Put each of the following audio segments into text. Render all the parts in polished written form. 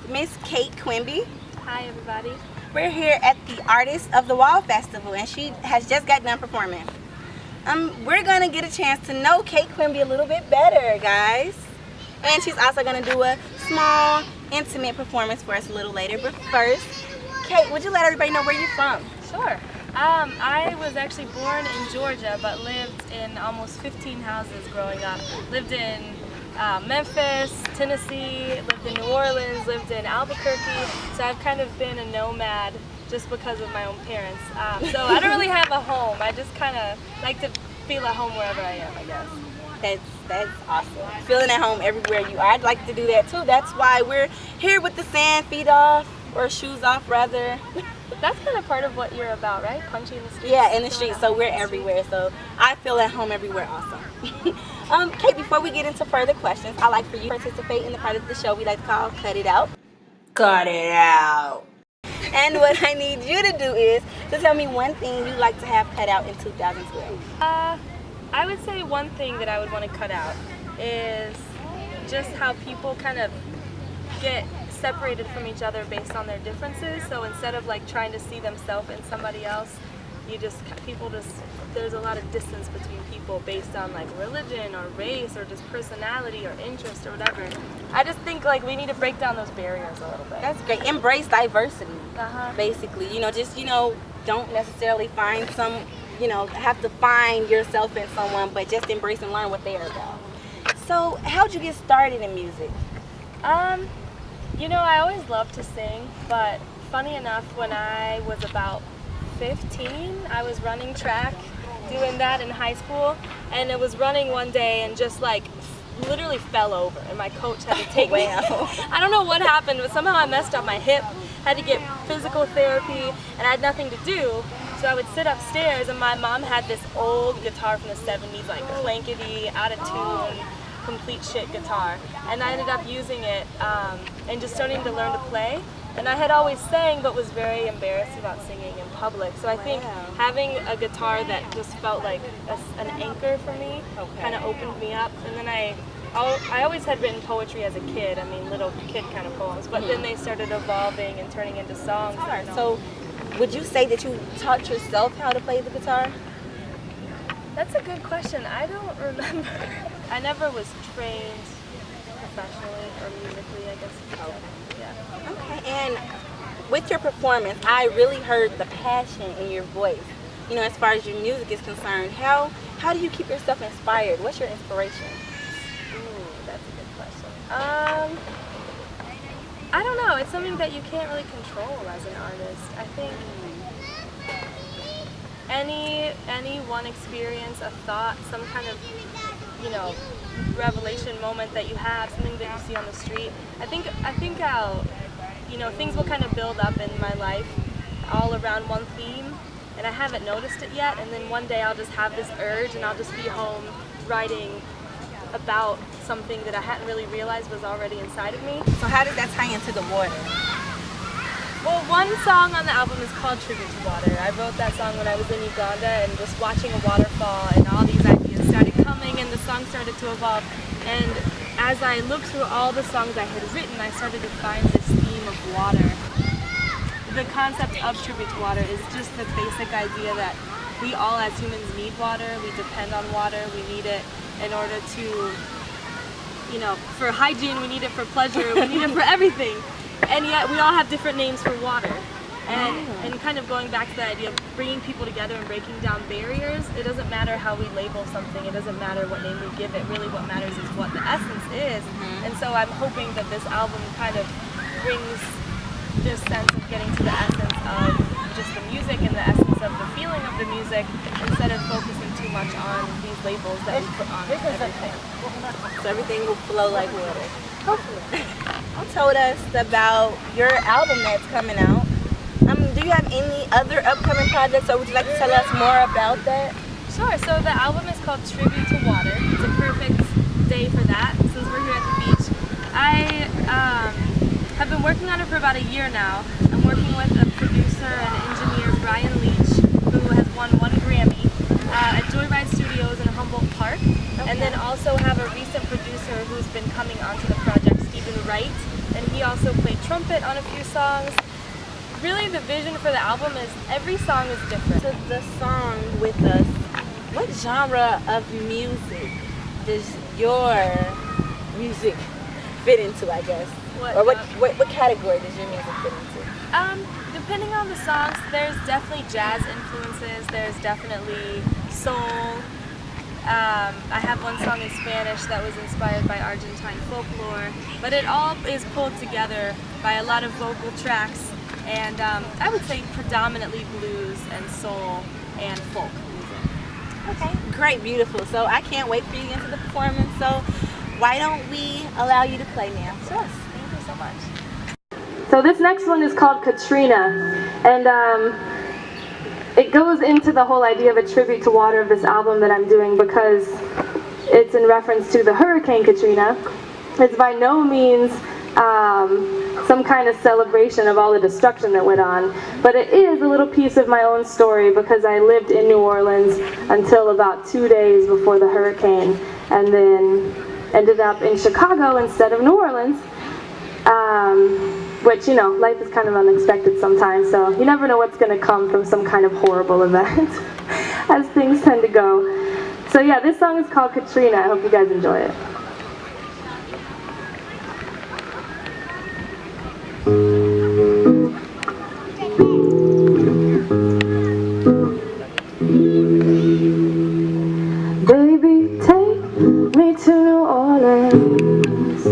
Miss Kate Quimby. Hi, everybody. We're here at the Artist of the Wall Festival, and she has just got done performing. We're going to get a chance to know Kate Quimby a little bit better, guys. And she's also going to do a small, intimate performance for us a little later. But first, Kate, would you let everybody know where you're from? Sure. I was actually born in Georgia, but lived in almost 15 houses growing up. Lived in Memphis, Tennessee, lived in New Orleans, lived in Albuquerque. So I've kind of been a nomad just because of my own parents. So I don't really have a home. I just kind of like to feel at home wherever I am, I guess. That's awesome. Feeling at home everywhere you are. I'd like to do that too. That's why we're here with the sand, feet off, or shoes off rather. That's kind of part of what you're about, right? Punchie in the street. Yeah, in the street. So we're everywhere. So I feel at home everywhere also. Kate, before we get into further questions, I'd like for you to participate in the part of the show we like to call Cut It Out. Cut it out. And what I need you to do is to tell me one thing you'd like to have cut out in 2012. I would say one thing that I would want to cut out is just how people kind of get separated from each other based on their differences. So instead of like trying to see themselves in somebody else, there's a lot of distance between people based on like religion or race or just personality or interest or whatever. I just think like we need to break down those barriers a little bit. That's great. Embrace diversity, basically. Don't necessarily find have to find yourself in someone, but just embrace and learn what they are about. So how'd you get started in music? I always loved to sing, but funny enough, when I was about 15, I was running track, doing that in high school, and it was running one day and just like literally fell over, and my coach had to take me. I don't know what happened, but somehow I messed up my hip, had to get physical therapy, and I had nothing to do. So I would sit upstairs, and my mom had this old guitar from the 70s, like clankety, out of tune, complete shit guitar, and I ended up using it and just starting to learn to play. And I had always sang, but was very embarrassed about singing in public. So I think having a guitar that just felt like an anchor for me kind of opened me up. And then I always had written poetry as a kid. I mean, little kid kind of poems. But then they started evolving and turning into songs. So would you say that you taught yourself how to play the guitar? That's a good question. I don't remember. I never was trained professionally or musically, I guess. Yeah. Okay, and with your performance, I really heard the passion in your voice. As far as your music is concerned, how do you keep yourself inspired? What's your inspiration? Ooh, that's a good question. I don't know. It's something that you can't really control as an artist. I think any one experience, a thought, some kind of revelation moment that you have, something that you see on the street. I think I'll things will kind of build up in my life all around one theme, and I haven't noticed it yet, and then one day I'll just have this urge and I'll just be home writing about something that I hadn't really realized was already inside of me. So how does that tie into the water? Well, one song on the album is called Tribute to Water. I wrote that song when I was in Uganda and just watching a waterfall, and all these ideas started coming and the song started to evolve. And as I looked through all the songs I had written, I started to find this theme of water. The concept of Tribute to Water is just the basic idea that we all as humans need water, we depend on water, we need it in order to, for hygiene, we need it for pleasure, we need it for everything. And yet we all have different names for water. And kind of going back to the idea of bringing people together and breaking down barriers, it doesn't matter how we label something, it doesn't matter what name we give it, really what matters is what the essence is. And so I'm hoping that this album kind of brings this sense of getting to the essence of just the music and the essence of the feeling of the music, instead of focusing too much on these labels that we put on everything. So everything will flow like water. Hopefully. You told us about your album that's coming out. Do you have any other upcoming projects, or would you like to tell us more about that? Sure. So the album is called Tribute to Water. It's a perfect day for that, since we're here at the beach. I have been working on it for about a year now. I'm working with a producer and engineer, Brian Leach, who has won 1 Grammy at Joyride Studios in Humboldt Park. And then also have a recent producer who's been coming onto the project, Stephen Wright, and he also played trumpet on a few songs. Really, the vision for the album is every song is different. So the song With Us, what genre of music does your music fit into, I guess? What category does your music fit into? Depending on the songs, there's definitely jazz influences, there's definitely soul. I have one song in Spanish that was inspired by Argentine folklore, but it all is pulled together by a lot of vocal tracks, and I would say predominantly blues and soul and folk music. Okay, great, beautiful. So I can't wait for you to get into the performance, so why don't we allow you to play now? Sure, thank you so much. So this next one is called Katrina, and it goes into the whole idea of a tribute to water of this album that I'm doing because it's in reference to the Hurricane Katrina. It's by no means some kind of celebration of all the destruction that went on, but it is a little piece of my own story because I lived in New Orleans until about 2 days before the hurricane, and then ended up in Chicago instead of New Orleans. Which, you know, life is kind of unexpected sometimes, so you never know what's going to come from some kind of horrible event, as things tend to go. So yeah, this song is called Katrina. I hope you guys enjoy it. Baby, take me to New Orleans.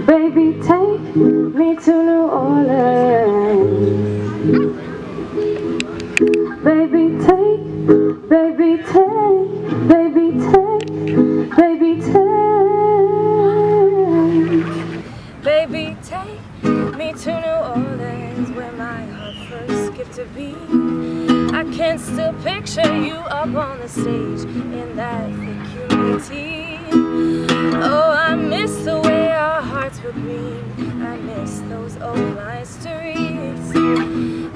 Baby, take me to New Orleans. Baby, take, baby, take, baby, take, baby, take. Baby, take me to New Orleans, where my heart first skipped a beat. I can still picture you up on the stage in that thick humidity. Oh, I miss the way our hearts were green. I miss those old line streets.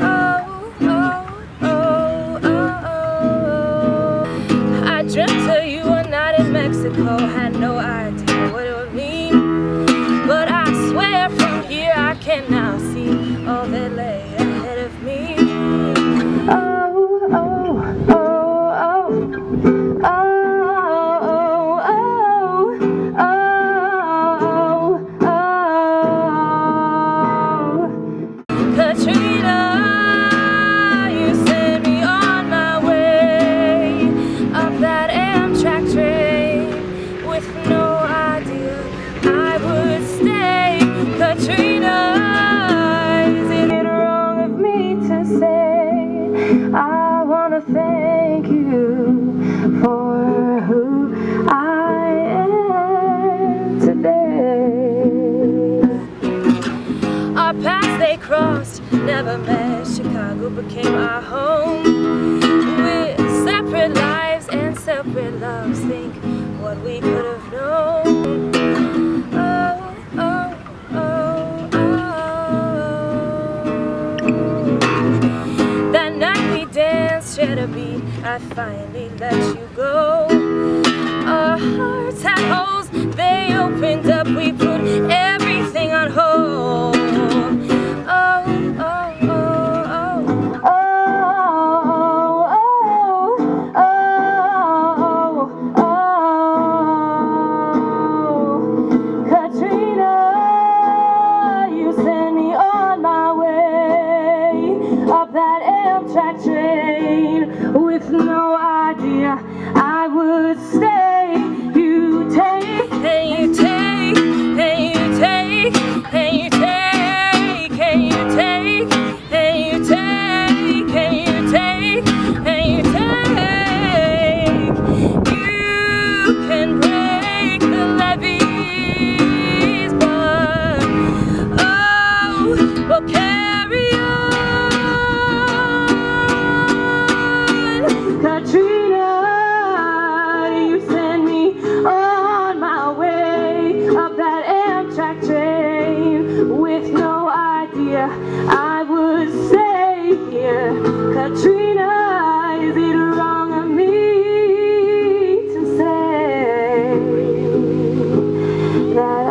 Oh, oh, oh, oh, oh. I dreamt of you a night in Mexico. Had no idea what it would mean, but I swear from here I can now see all that lay ahead of me. Oh, oh, oh, oh, oh. Katrina, you sent me on my way up that Amtrak train with no idea I would stay. Katrina, Is it wrong of me to say I want to thank you for who I am today? our paths they crossed, never met. Chicago became our home. With separate lives and separate loves, think what we could have known. Oh, oh, oh, oh. That night we danced, shared a beat, I finally let you go. Our hearts had holes, they opened up, we put everything on hold. Oh, oh, oh, oh. Katrina, you sent me on my way up that Amtrak train with no idea I would stay. You take, and you take, and you take, and you take, and you take, and you take, and you take, and you take. You can break the levees, but oh, we'll carry on. Katrina, you sent me on my way up that Amtrak train with no idea I would stay here. Katrina, is it wrong of me to say that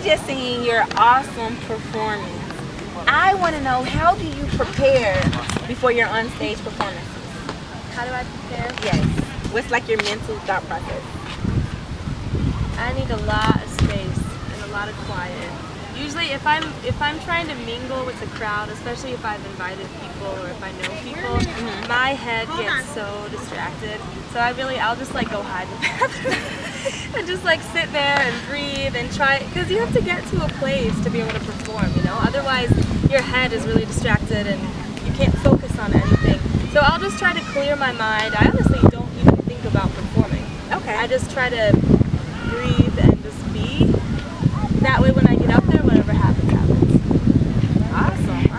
just seen your awesome performance. I want to know, how do you prepare before your on-stage performances? How do I prepare? Yes. What's like your mental thought process? I need a lot of space and a lot of quiet. Usually if I'm trying to mingle with the crowd, especially if I've invited people or if I know people, my head gets so distracted. So I'll just like go hide in the bathroom and just like sit there and breathe and try, because you have to get to a place to be able to perform, you know? Otherwise your head is really distracted and you can't focus on anything. So I'll just try to clear my mind. I honestly don't even think about performing. Okay. I just try to breathe and just be. That way when I get up there, whatever happens, happens. Awesome.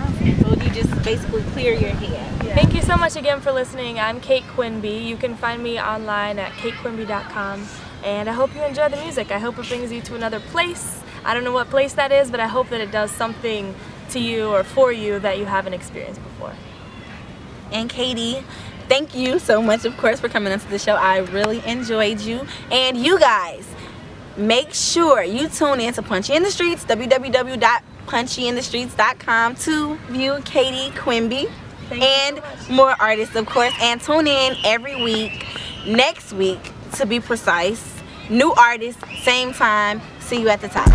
So you just basically clear your head. Yeah. Thank you so much again for listening. I'm Kate Quimby. You can find me online at katequimby.com. And I hope you enjoy the music. I hope it brings you to another place. I don't know what place that is, but I hope that it does something to you or for you that you haven't experienced before. And Katie, thank you so much, of course, for coming into the show. I really enjoyed you. And you guys, make sure you tune in to Punchie in the Streets, www.punchieinthestreets.com, to view Katie Quimby and more artists, of course. And tune in every week, next week to be precise. New artists, same time. See you at the top.